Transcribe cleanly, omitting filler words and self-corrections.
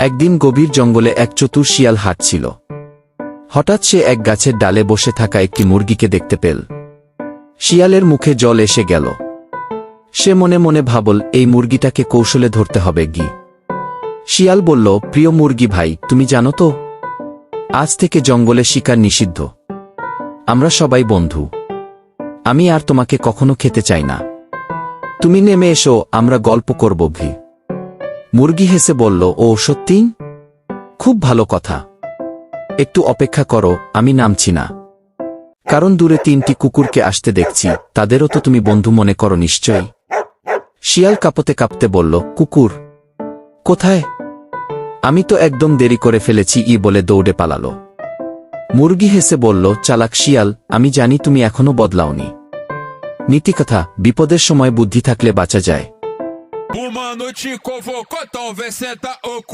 একদিন গভীর জঙ্গলে এক চতুর শিয়াল হাঁটছিল। হঠাৎ সে এক গাছের ডালে বসে থাকা একটি মুরগিকে দেখতে পেল। শিয়ালের মুখে জল এসে গেল। সে মনে মনে ভাবল, এই মুরগিটাকে কৌশলে ধরতে হবে গি। শিয়াল বলল, প্রিয় মুরগি ভাই, তুমি জানো তো, আজ থেকে জঙ্গলে শিকার নিষিদ্ধ। আমরা সবাই বন্ধু। আমি আর তোমাকে কখনো খেতে চাই না। তুমি নেমে এসো, আমরা গল্প করব ভি। মুরগি হেসে বলল, ও সত্যি? খুব ভালো কথা। একটু অপেক্ষা করো, আমি নামছি না। কারণ দূরে 3টি কুকুরকে আসতে দেখছি, তাদেরও তো তুমি বন্ধু মনে করো নিশ্চয়ই। শিয়াল কাঁপতে কাঁপতে বলল, কুকুর কোথায়? আমি তো একদম দেরি করে ফেলেছি বলে দৌড়ে পালালো। মুরগি হেসে বলল, চালাক শিয়াল, আমি জানি তুমি এখনো বদলাওনি। নীতিকথা, বিপদের সময় বুদ্ধি থাকলে বাঁচা যায়। Uma noite convocou, talvez senta o cu.